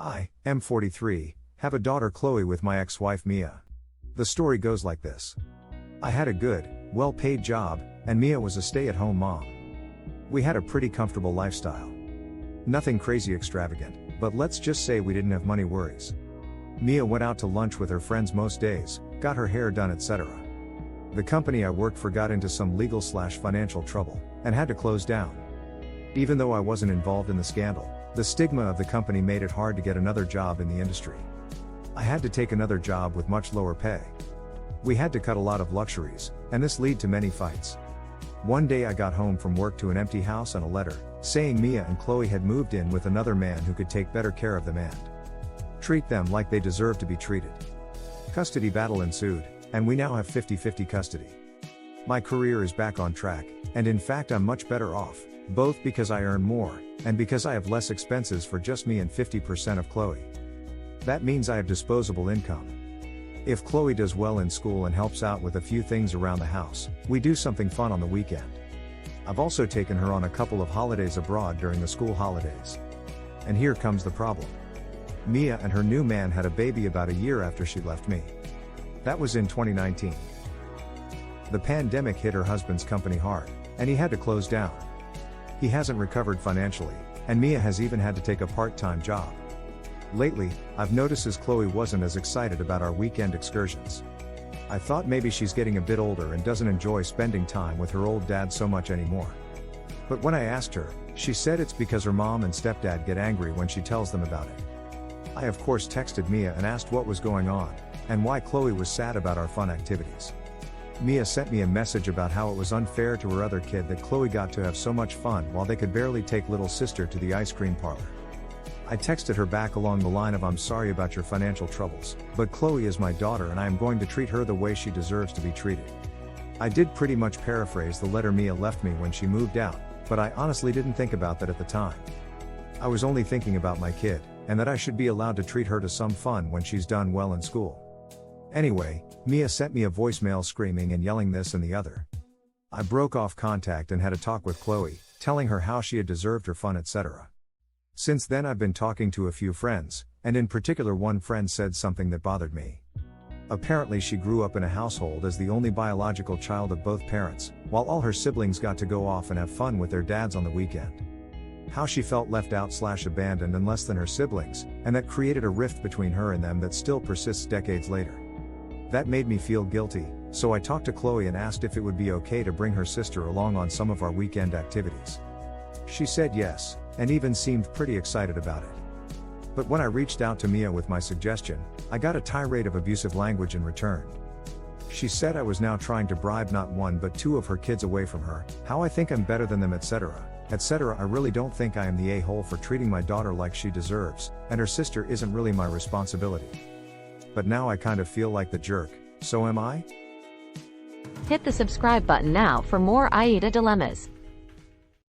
I am 43, have a daughter Chloe with my ex-wife Mia. The story goes like this. I had a good, well-paid job, and Mia was a stay-at-home mom. We had a pretty comfortable lifestyle. Nothing crazy extravagant, but let's just say we didn't have money worries. Mia went out to lunch with her friends most days, got her hair done, etc. The company I worked for got into some legal/financial trouble, and had to close down. Even though I wasn't involved in the scandal, the stigma of the company made it hard to get another job in the industry. I had to take another job with much lower pay. We had to cut a lot of luxuries, and this led to many fights. One day I got home from work to an empty house and a letter, saying Mia and Chloe had moved in with another man who could take better care of them and treat them like they deserved to be treated. Custody battle ensued, and we now have 50-50 custody. My career is back on track, and in fact I'm much better off, both because I earn more, and because I have less expenses for just me and 50% of Chloe. That means I have disposable income. If Chloe does well in school and helps out with a few things around the house, we do something fun on the weekend. I've also taken her on a couple of holidays abroad during the school holidays. And here comes the problem. Mia and her new man had a baby about a year after she left me. That was in 2019. The pandemic hit her husband's company hard, and he had to close down. He hasn't recovered financially, and Mia has even had to take a part-time job. Lately, I've noticed as Chloe wasn't as excited about our weekend excursions. I thought maybe she's getting a bit older and doesn't enjoy spending time with her old dad so much anymore. But when I asked her, she said it's because her mom and stepdad get angry when she tells them about it. I of course texted Mia and asked what was going on, and why Chloe was sad about our fun activities. Mia sent me a message about how it was unfair to her other kid that Chloe got to have so much fun while they could barely take little sister to the ice cream parlor. I texted her back along the line of, I'm sorry about your financial troubles, but Chloe is my daughter and I am going to treat her the way she deserves to be treated. I did pretty much paraphrase the letter Mia left me when she moved out, but I honestly didn't think about that at the time. I was only thinking about my kid, and that I should be allowed to treat her to some fun when she's done well in school. Anyway, Mia sent me a voicemail screaming and yelling this and the other. I broke off contact and had a talk with Chloe, telling her how she had deserved her fun, etc. Since then I've been talking to a few friends, and in particular one friend said something that bothered me. Apparently she grew up in a household as the only biological child of both parents, while all her siblings got to go off and have fun with their dads on the weekend. How she felt left out/abandoned and less than her siblings, and that created a rift between her and them that still persists decades later. That made me feel guilty, so I talked to Chloe and asked if it would be okay to bring her sister along on some of our weekend activities. She said yes, and even seemed pretty excited about it. But when I reached out to Mia with my suggestion, I got a tirade of abusive language in return. She said I was now trying to bribe not one but two of her kids away from her, how I think I'm better than them, etc. etc. I really don't think I am the a-hole for treating my daughter like she deserves, and her sister isn't really my responsibility. But now I kind of feel like the jerk, so am I? Hit the subscribe button now for more AITA dilemmas.